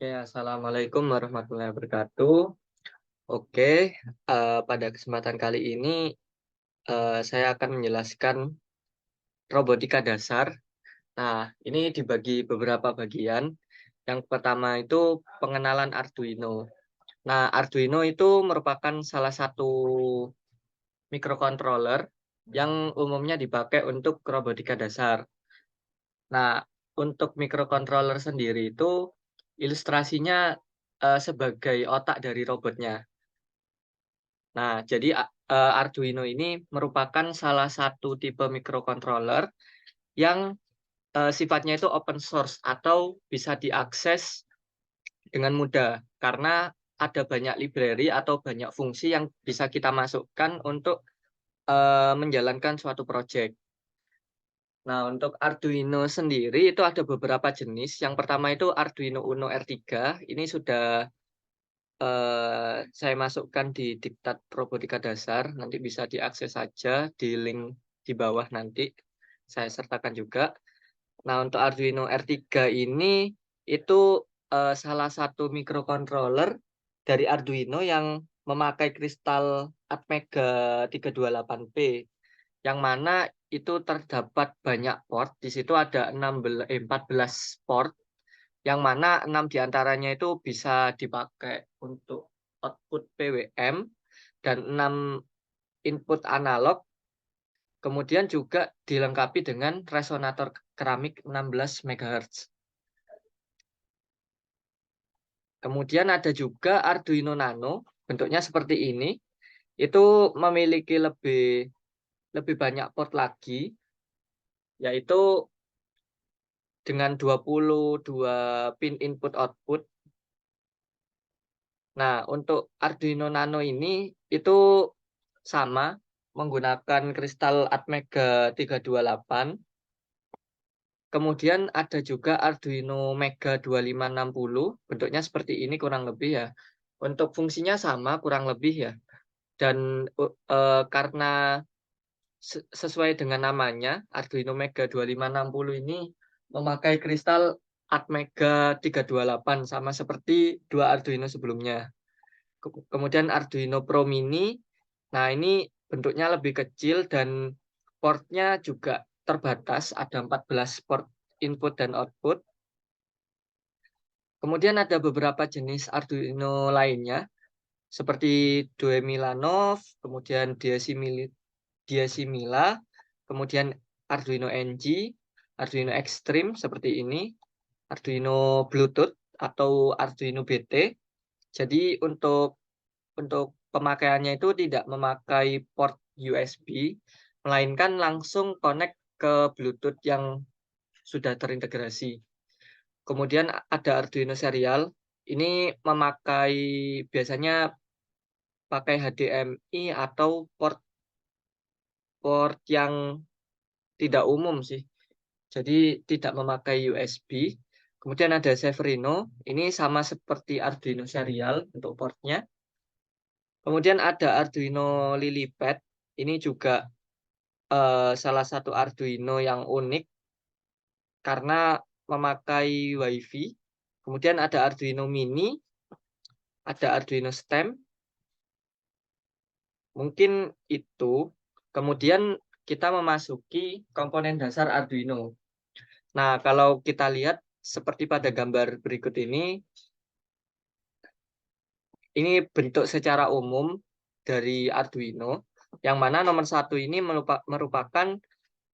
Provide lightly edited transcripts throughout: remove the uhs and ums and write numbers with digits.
Ya, assalamualaikum warahmatullahi wabarakatuh. Oke, pada kesempatan kali ini saya akan menjelaskan robotika dasar. Nah, ini dibagi beberapa bagian. Yang pertama itu pengenalan Arduino. Nah, Arduino itu merupakan salah satu microcontroller yang umumnya dipakai untuk robotika dasar. Nah, untuk microcontroller sendiri itu ilustrasinya sebagai otak dari robotnya. Nah, jadi Arduino ini merupakan salah satu tipe microcontroller yang sifatnya itu open source atau bisa diakses dengan mudah karena ada banyak library atau banyak fungsi yang bisa kita masukkan untuk menjalankan suatu project. Nah, untuk Arduino sendiri itu ada beberapa jenis. Yang pertama itu Arduino Uno R3. Ini sudah saya masukkan di Diktat Robotika Dasar, nanti bisa diakses saja di link di bawah nanti, saya sertakan juga. Nah, untuk Arduino R3 ini, itu salah satu microcontroller dari Arduino yang memakai kristal Atmega 328P, yang mana itu terdapat banyak port, di situ ada 14 port, yang mana 6 diantaranya itu bisa dipakai untuk output PWM dan 6 input analog, kemudian juga dilengkapi dengan resonator keramik 16 MHz. Kemudian ada juga Arduino Nano, bentuknya seperti ini, itu memiliki lebih banyak port lagi, yaitu dengan 22 pin input output. Nah, untuk Arduino Nano ini itu sama menggunakan kristal Atmega 328. Kemudian ada juga Arduino Mega 2560, bentuknya seperti ini kurang lebih ya. Untuk fungsinya sama kurang lebih ya. Dan karena sesuai dengan namanya, Arduino Mega 2560 ini memakai kristal Atmega 328 sama seperti dua Arduino sebelumnya. Kemudian Arduino Pro Mini, nah ini bentuknya lebih kecil dan portnya juga terbatas, ada 14 port input dan output. Kemudian ada beberapa jenis Arduino lainnya, seperti Duemilanov, kemudian Diasimila, kemudian Arduino NG, Arduino Extreme seperti ini, Arduino Bluetooth atau Arduino BT. Jadi untuk pemakaiannya itu tidak memakai port USB, melainkan langsung connect ke Bluetooth yang sudah terintegrasi. Kemudian ada Arduino serial, ini memakai biasanya pakai HDMI atau port port yang tidak umum sih. Jadi tidak memakai USB. Kemudian ada Severino, ini sama seperti Arduino serial untuk portnya. Kemudian ada Arduino Lilipad, ini juga salah satu Arduino yang unik karena memakai WiFi. Kemudian ada Arduino Mini, ada Arduino Stem, mungkin itu. Kemudian kita memasuki komponen dasar Arduino. Nah, kalau kita lihat seperti pada gambar berikut ini bentuk secara umum dari Arduino, yang mana nomor satu ini merupakan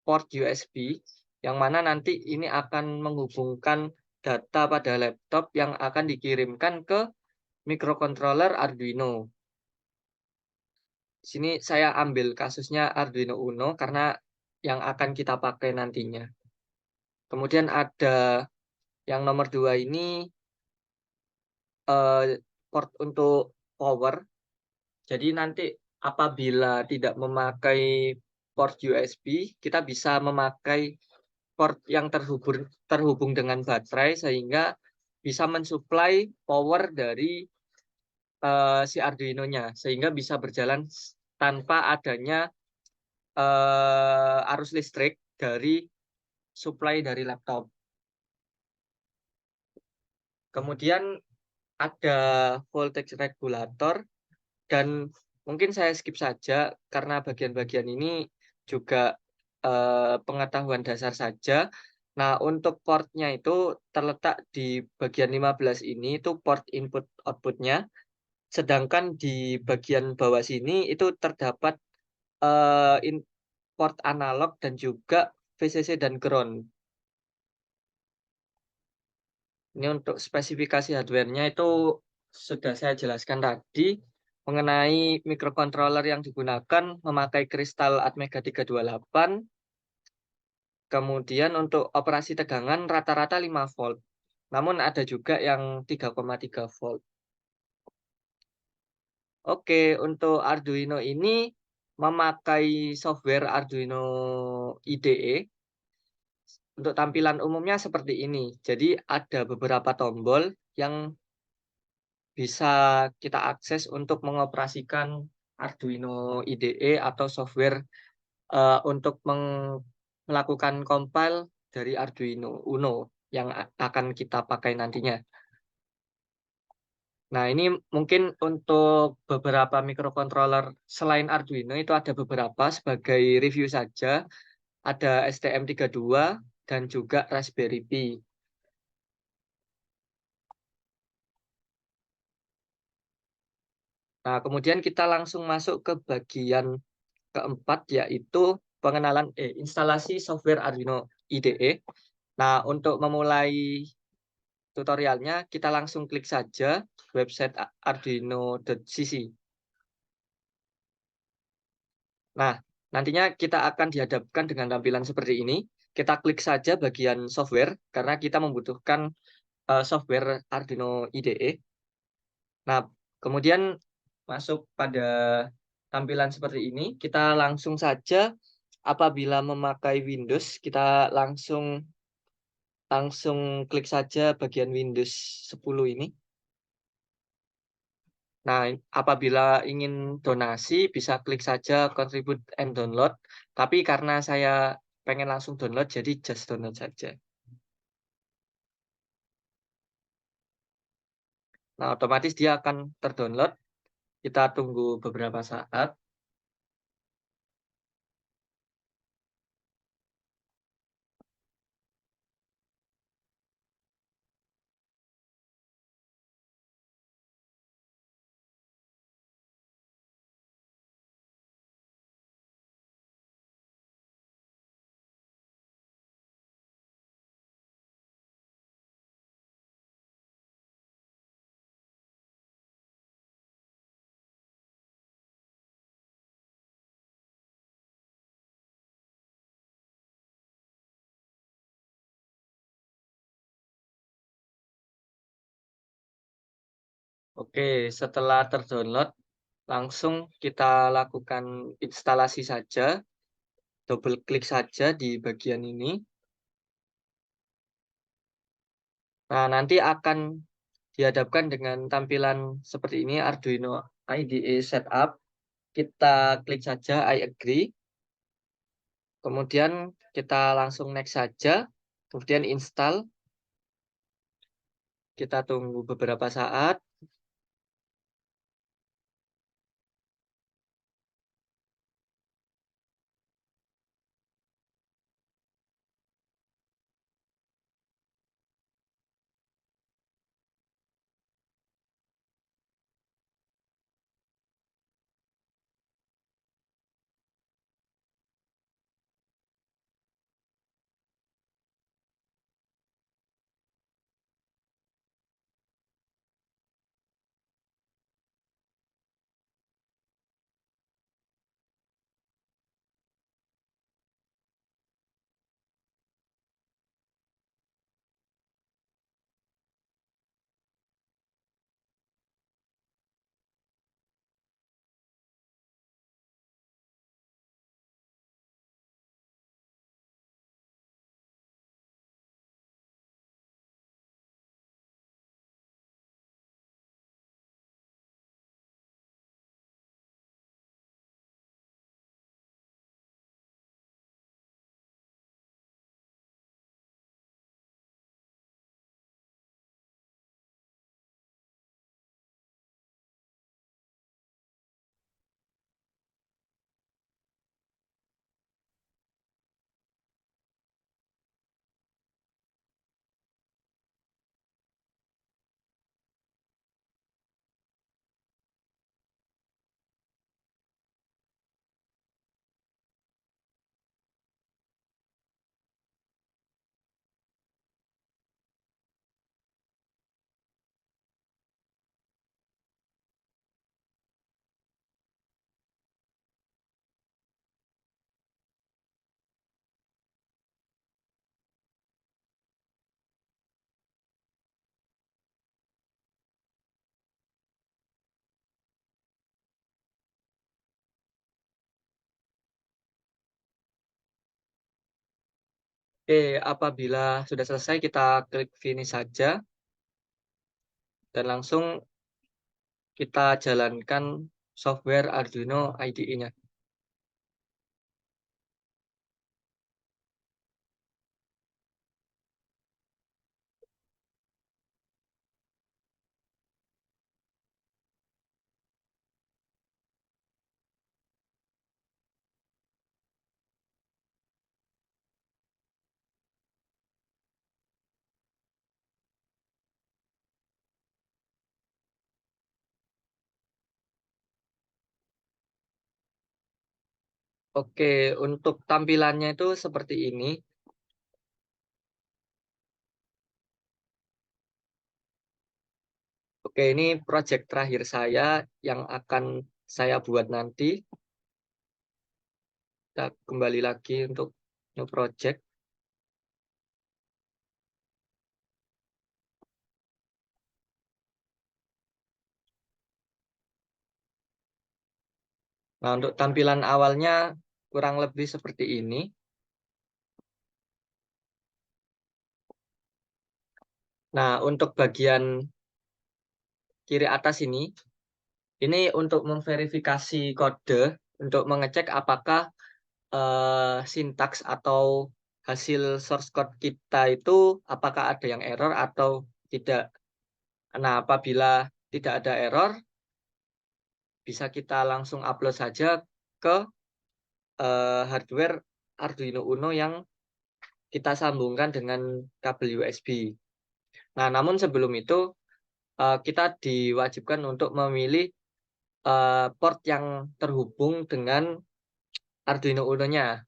port USB, yang mana nanti ini akan menghubungkan data pada laptop yang akan dikirimkan ke microcontroller Arduino. Di sini saya ambil kasusnya Arduino Uno karena yang akan kita pakai nantinya. Kemudian ada yang nomor dua ini port untuk power. Jadi nanti apabila tidak memakai port USB, kita bisa memakai port yang terhubung dengan baterai sehingga bisa mensuplai power dari si Arduino-nya sehingga bisa berjalan tanpa adanya arus listrik dari supply dari laptop. Kemudian ada voltage regulator dan mungkin saya skip saja karena bagian-bagian ini juga pengetahuan dasar saja. Nah, untuk portnya itu terletak di bagian 15 ini, itu port input outputnya. Sedangkan di bagian bawah sini itu terdapat port analog dan juga VCC dan ground. Ini untuk spesifikasi hardware-nya itu sudah saya jelaskan tadi mengenai microcontroller yang digunakan memakai kristal Atmega 328. Kemudian untuk operasi tegangan rata-rata 5 volt. Namun ada juga yang 3,3 volt. Oke, untuk Arduino ini memakai software Arduino IDE. Untuk tampilan umumnya seperti ini. Jadi ada beberapa tombol yang bisa kita akses untuk mengoperasikan Arduino IDE atau software untuk melakukan compile dari Arduino Uno yang akan kita pakai nantinya. Nah, ini mungkin untuk beberapa microcontroller selain Arduino itu ada beberapa sebagai review saja. Ada STM32 dan juga Raspberry Pi. Nah, kemudian kita langsung masuk ke bagian keempat, yaitu instalasi software Arduino IDE. Nah, untuk memulai tutorialnya, kita langsung klik saja website arduino.cc. Nah, nantinya kita akan dihadapkan dengan tampilan seperti ini. Kita klik saja bagian software, karena kita membutuhkan software Arduino IDE. Nah, kemudian masuk pada tampilan seperti ini, kita langsung saja apabila memakai Windows, kita langsung langsung klik saja bagian Windows 10 ini. Nah, apabila ingin donasi, bisa klik saja contribute and download. Tapi karena saya pengen langsung download, jadi just download saja. Nah, otomatis dia akan terdownload. Kita tunggu beberapa saat. Oke, setelah terdownload, langsung kita lakukan instalasi saja. Double klik saja di bagian ini. Nah, nanti akan dihadapkan dengan tampilan seperti ini, Arduino IDE Setup. Kita klik saja I agree. Kemudian kita langsung next saja. Kemudian install. Kita tunggu beberapa saat. Oke, apabila sudah selesai kita klik finish saja dan langsung kita jalankan software Arduino IDE-nya. Oke, untuk tampilannya itu seperti ini. Oke, ini project terakhir saya yang akan saya buat nanti. Kita kembali lagi untuk new project. Nah, untuk tampilan awalnya kurang lebih seperti ini. Nah, untuk bagian kiri atas ini untuk memverifikasi kode, untuk mengecek apakah sintaks atau hasil source code kita itu apakah ada yang error atau tidak. Nah, apabila tidak ada error, bisa kita langsung upload saja ke hardware Arduino Uno yang kita sambungkan dengan kabel USB. Nah, namun sebelum itu kita diwajibkan untuk memilih port yang terhubung dengan Arduino Uno-nya.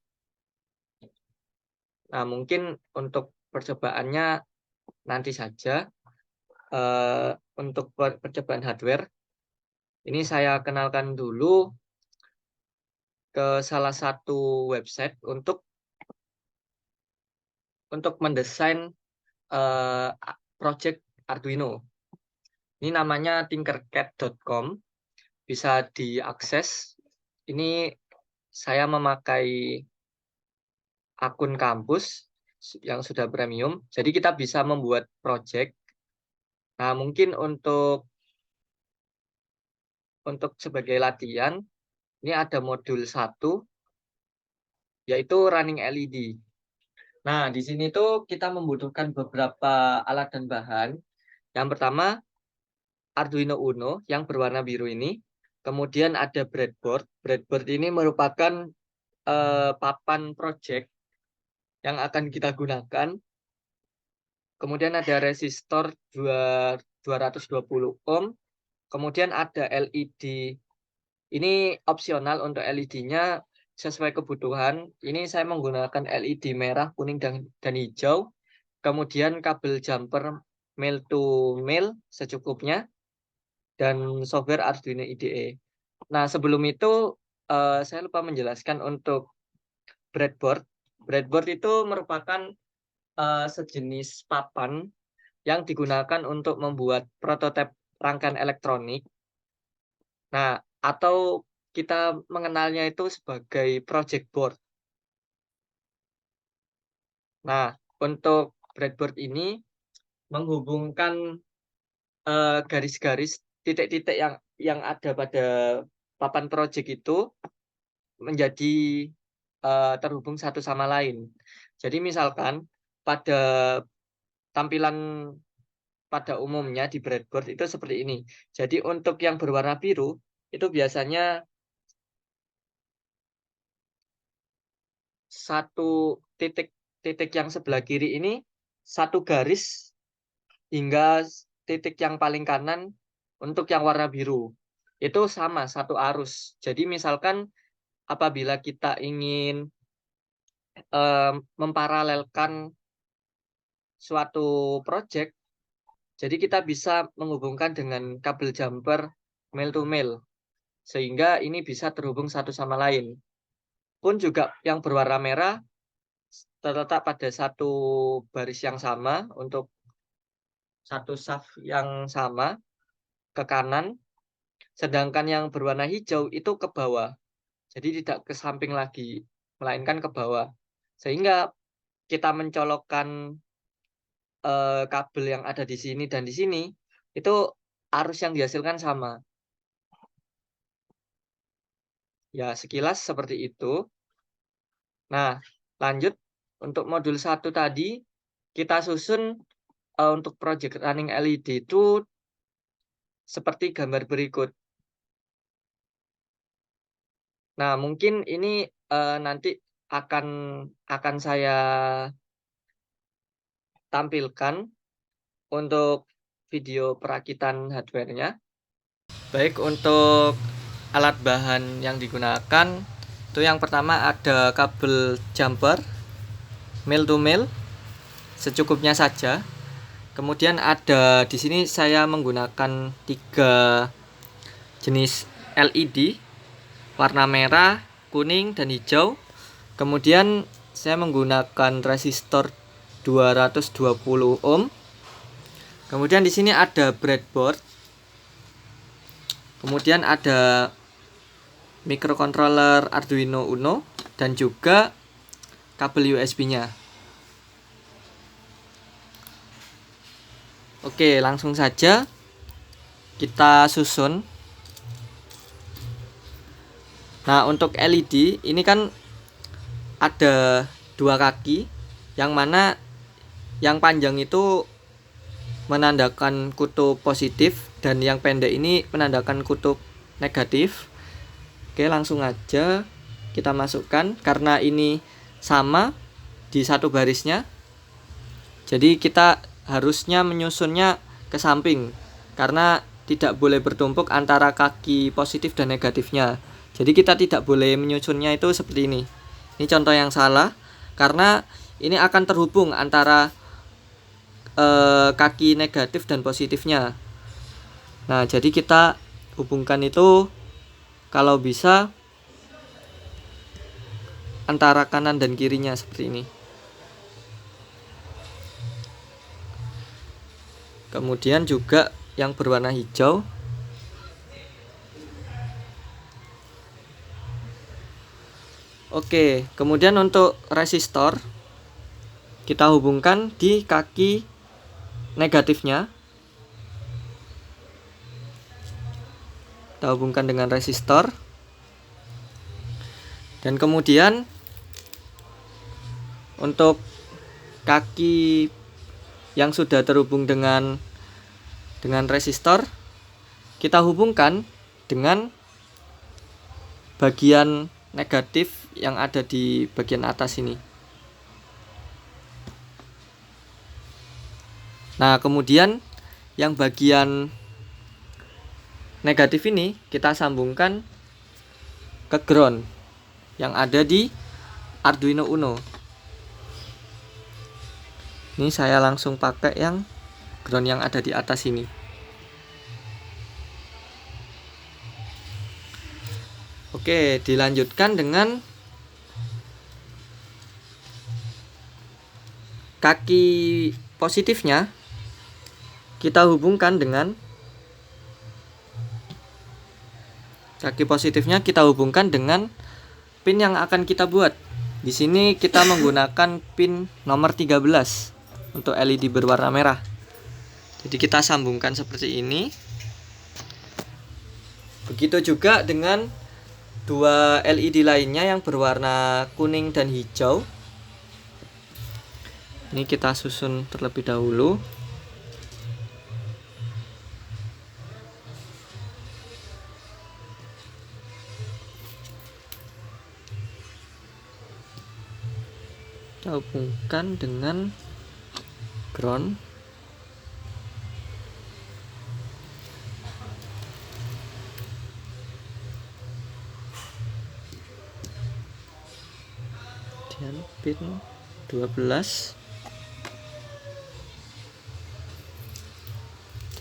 Nah, mungkin untuk percobaannya nanti saja. Untuk percobaan hardware, ini saya kenalkan dulu ke salah satu website untuk mendesain project Arduino. Ini namanya tinkercad.com, bisa diakses. Ini saya memakai akun kampus yang sudah premium, jadi kita bisa membuat project. Nah, mungkin untuk sebagai latihan, ini ada modul 1, yaitu running LED. Nah, di sini tuh kita membutuhkan beberapa alat dan bahan. Yang pertama, Arduino Uno yang berwarna biru ini. Kemudian ada breadboard. Breadboard ini merupakan papan project yang akan kita gunakan. Kemudian ada resistor 220 ohm. Kemudian ada LED. Ini opsional untuk LED-nya sesuai kebutuhan. Ini saya menggunakan LED merah, kuning, dan hijau. Kemudian kabel jumper male to male secukupnya, dan software Arduino IDE. Nah, sebelum itu saya lupa menjelaskan untuk breadboard. Breadboard itu merupakan sejenis papan yang digunakan untuk membuat prototipe rangkaian elektronik. Nah, atau kita mengenalnya itu sebagai project board. Nah, untuk breadboard ini menghubungkan garis-garis titik-titik yang ada pada papan project itu menjadi terhubung satu sama lain. Jadi misalkan pada tampilan pada umumnya di breadboard itu seperti ini. Jadi untuk yang berwarna biru itu biasanya satu titik yang sebelah kiri ini satu garis hingga titik yang paling kanan untuk yang warna biru. Itu sama satu arus. Jadi misalkan apabila kita ingin memparalelkan suatu project, jadi kita bisa menghubungkan dengan kabel jumper male to male, sehingga ini bisa terhubung satu sama lain. Pun juga yang berwarna merah terletak pada satu baris yang sama untuk satu shaft yang sama ke kanan, sedangkan yang berwarna hijau itu ke bawah. Jadi tidak ke samping lagi, melainkan ke bawah. Sehingga kita mencolokkan kabel yang ada di sini dan di sini, itu arus yang dihasilkan sama. Ya, sekilas seperti itu. Nah, lanjut untuk modul 1 tadi, kita susun untuk project running LED itu seperti gambar berikut. Nah, mungkin ini nanti akan saya tampilkan untuk video perakitan hardware-nya. Baik, untuk alat bahan yang digunakan itu yang pertama ada kabel jumper mil to mil secukupnya saja. Kemudian ada di sini saya menggunakan 3 jenis LED warna merah, kuning, dan hijau. Kemudian saya menggunakan resistor 220 ohm. Kemudian di sini ada breadboard. Kemudian ada microcontroller Arduino Uno dan juga kabel USB-nya. Oke, langsung saja kita susun. Nah, untuk LED ini kan ada 2 kaki, yang mana yang panjang itu menandakan kutub positif dan yang pendek ini menandakan kutub negatif. Oke, langsung aja kita masukkan karena ini sama di satu barisnya. Jadi kita harusnya menyusunnya ke samping karena tidak boleh bertumpuk antara kaki positif dan negatifnya. Jadi kita tidak boleh menyusunnya itu seperti ini. Ini contoh yang salah karena ini akan terhubung antara kaki negatif dan positifnya. Nah, jadi kita hubungkan itu kalau bisa antara kanan dan kirinya seperti ini. Kemudian juga yang berwarna hijau. Oke, kemudian untuk resistor kita hubungkan di kaki negatifnya. Kita hubungkan dengan resistor. Dan kemudian untuk kaki yang sudah terhubung dengan resistor, kita hubungkan dengan bagian negatif yang ada di bagian atas ini. Nah, kemudian yang bagian negatif ini kita sambungkan ke ground yang ada di Arduino Uno. Ini saya langsung pakai yang ground yang ada di atas ini. Oke, dilanjutkan dengan kaki positifnya kita hubungkan dengan pin yang akan kita buat. Di sini kita menggunakan pin nomor 13 untuk LED berwarna merah. Jadi kita sambungkan seperti ini. Begitu juga dengan 2 LED lainnya yang berwarna kuning dan hijau. Ini kita susun terlebih dahulu. Kita hubungkan dengan ground. Dan pin 12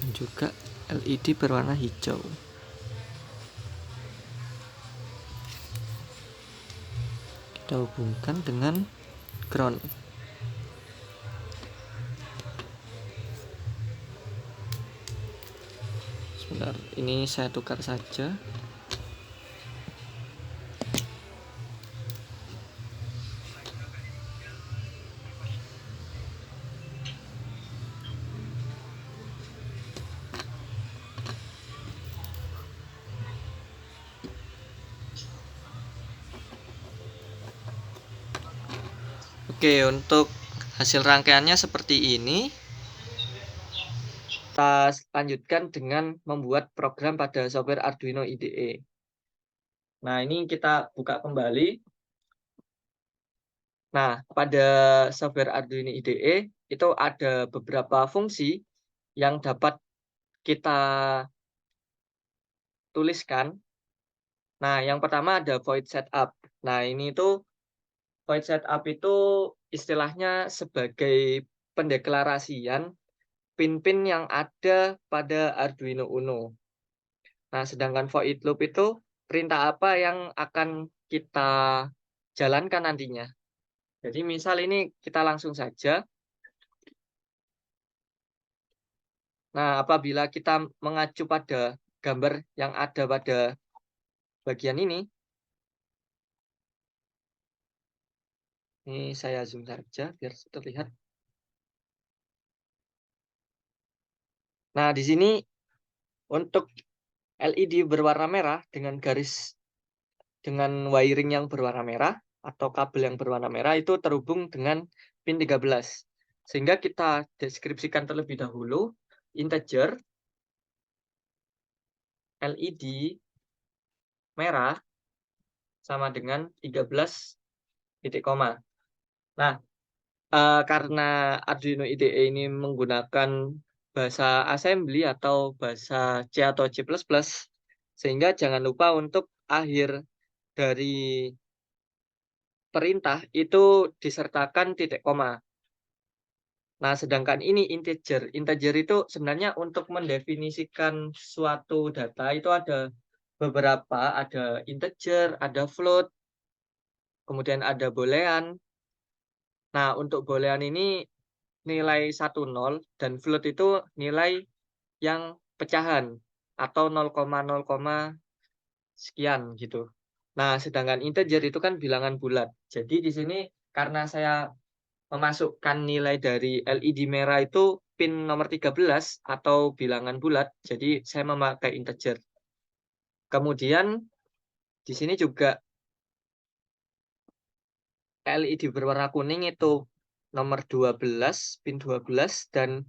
dan juga LED berwarna hijau. Kita hubungkan dengan ground. Sebentar, ini saya tukar saja. Oke, untuk hasil rangkaiannya seperti ini. Kita lanjutkan dengan membuat program pada software Arduino IDE. Nah, ini kita buka kembali. Nah, pada software Arduino IDE itu ada beberapa fungsi yang dapat kita tuliskan. Nah, yang pertama ada void setup. Nah, ini tuh void setup itu istilahnya sebagai pendeklarasian pin-pin yang ada pada Arduino Uno. Nah, sedangkan void loop itu perintah apa yang akan kita jalankan nantinya. Jadi misal ini kita langsung saja. Nah, apabila kita mengacu pada gambar yang ada pada bagian ini saya zoom saja biar terlihat. Nah, di sini untuk LED berwarna merah dengan wiring yang berwarna merah atau kabel yang berwarna merah itu terhubung dengan pin 13. Sehingga kita deskripsikan terlebih dahulu integer LED merah sama dengan 13 titik koma. Nah, karena Arduino IDE ini menggunakan bahasa assembly atau bahasa C atau C++, sehingga jangan lupa untuk akhir dari perintah itu disertakan titik koma. Nah, sedangkan ini integer. Integer itu sebenarnya untuk mendefinisikan suatu data itu ada beberapa, ada integer, ada float, kemudian ada boolean. Nah, untuk boolean ini nilai 1, 0, dan float itu nilai yang pecahan atau 0,0, sekian gitu. Nah, sedangkan integer itu kan bilangan bulat. Jadi di sini karena saya memasukkan nilai dari LED merah itu pin nomor 13 atau bilangan bulat, jadi saya memakai integer. Kemudian di sini juga LED berwarna kuning itu nomor 12, pin 12, dan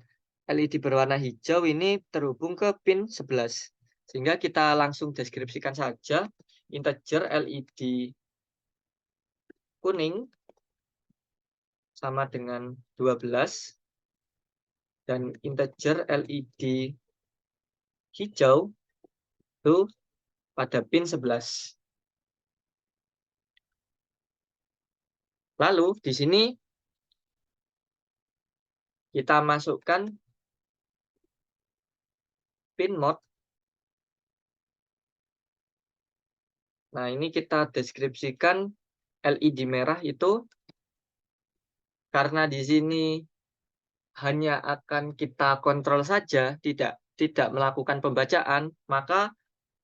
LED berwarna hijau ini terhubung ke pin 11. Sehingga kita langsung deskripsikan saja integer LED kuning sama dengan 12 dan integer LED hijau itu pada pin 11. Lalu di sini kita masukkan pin mode. Nah, ini kita deskripsikan LED merah itu karena di sini hanya akan kita kontrol saja, tidak melakukan pembacaan, maka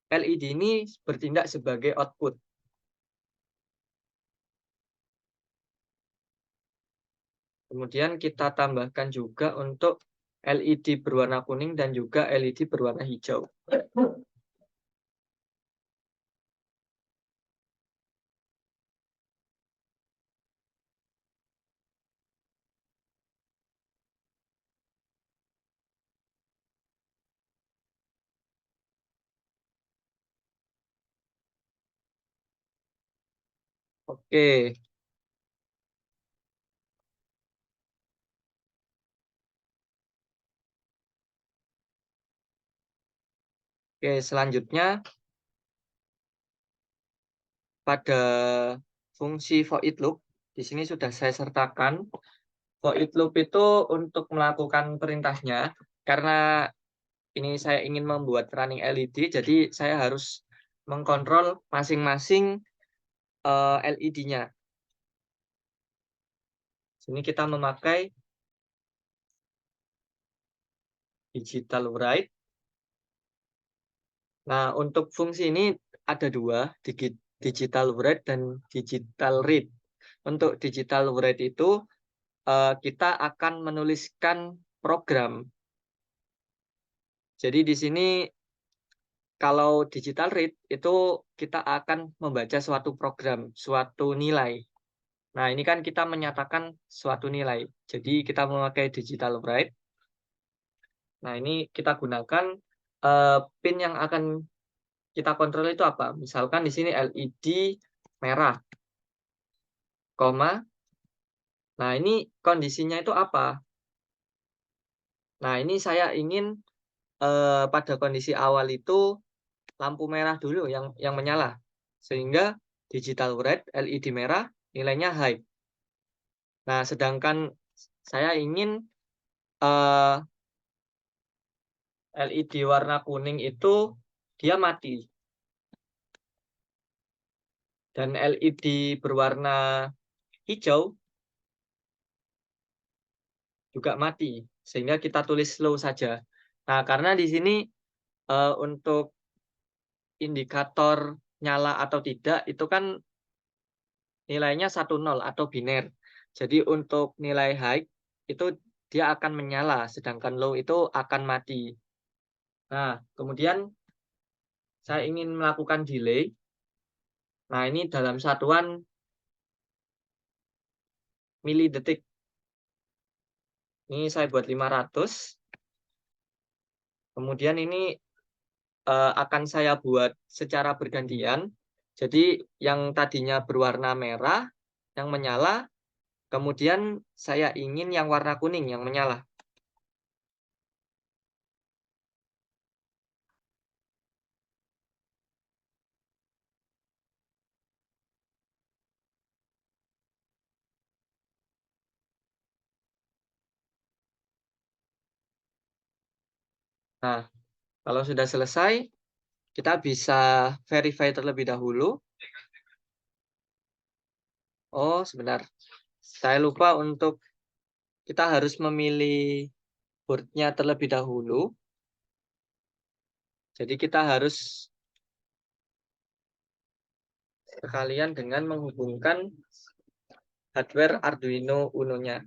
LED ini bertindak sebagai output. Kemudian kita tambahkan juga untuk LED berwarna kuning dan juga LED berwarna hijau. Oke, selanjutnya pada fungsi void loop di sini sudah saya sertakan. Void loop itu untuk melakukan perintahnya karena ini saya ingin membuat running LED, jadi saya harus mengkontrol masing-masing LED-nya. Sini kita memakai digital write. Nah, untuk fungsi ini ada dua, digital write dan digital read. Untuk digital write itu kita akan menuliskan program. Jadi di sini kalau digital read itu kita akan membaca suatu program, suatu nilai. Nah, ini kan kita menyatakan suatu nilai. Jadi kita memakai digital write. Nah, ini kita gunakan pin yang akan kita kontrol itu apa? Misalkan di sini LED merah, koma. Nah, ini kondisinya itu apa? Nah, ini saya ingin pada kondisi awal itu lampu merah dulu yang menyala. Sehingga digital red LED merah nilainya high. Nah, sedangkan saya ingin LED warna kuning itu dia mati. Dan LED berwarna hijau juga mati. Sehingga kita tulis slow saja. Nah, karena di sini untuk indikator nyala atau tidak itu kan nilainya 1, 0 atau biner. Jadi untuk nilai high itu dia akan menyala, sedangkan low itu akan mati. Nah, kemudian saya ingin melakukan delay. Nah, ini dalam satuan milidetik. Ini saya buat 500. Kemudian ini akan saya buat secara bergantian. Jadi yang tadinya berwarna merah yang menyala, kemudian saya ingin yang warna kuning yang menyala. Nah, kalau sudah selesai, kita bisa verify terlebih dahulu. Oh, sebentar. Saya lupa untuk kita harus memilih board-nya terlebih dahulu. Jadi kita harus sekalian dengan menghubungkan hardware Arduino Uno-nya.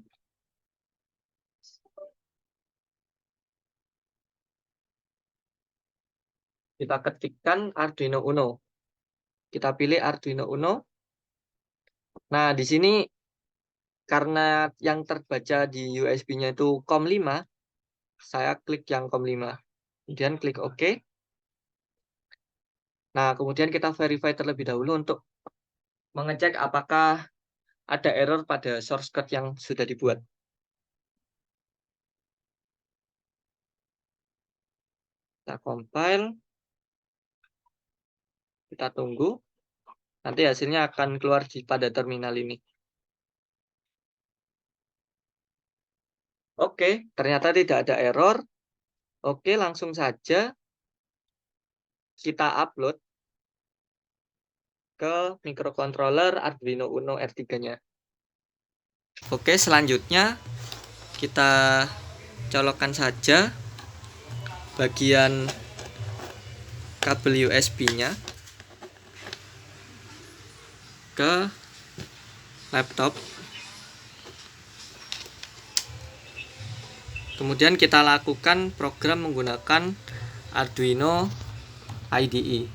Kita ketikkan Arduino Uno. Kita pilih Arduino Uno. Nah, di sini karena yang terbaca di USB-nya itu COM5, saya klik yang COM5. Kemudian klik OK. Nah, kemudian kita verify terlebih dahulu untuk mengecek apakah ada error pada source code yang sudah dibuat. Kita compile. Kita tunggu. Nanti hasilnya akan keluar pada terminal ini. Oke, ternyata tidak ada error. Oke, langsung saja kita upload ke microcontroller Arduino Uno R3-nya. Oke, selanjutnya kita colokkan saja bagian kabel USB-nya ke laptop. Kemudian kita lakukan program menggunakan Arduino IDE.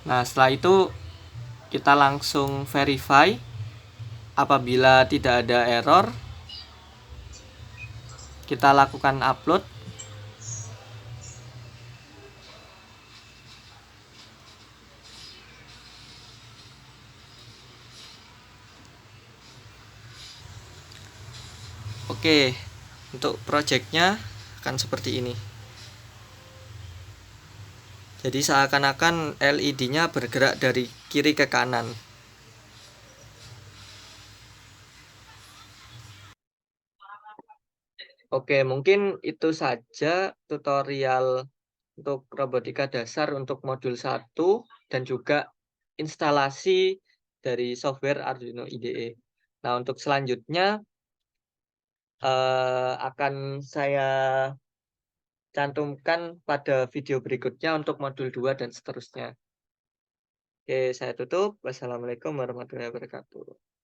Nah, setelah itu kita langsung verify. Apabila tidak ada error, kita lakukan upload. Oke, untuk projectnya akan seperti ini. Jadi seakan-akan LED-nya bergerak dari kiri ke kanan. Oke, mungkin itu saja tutorial untuk robotika dasar untuk modul 1 dan juga instalasi dari software Arduino IDE. Nah, untuk selanjutnya akan saya cantumkan pada video berikutnya untuk modul 2 dan seterusnya. Oke, saya tutup. Wassalamualaikum warahmatullahi wabarakatuh.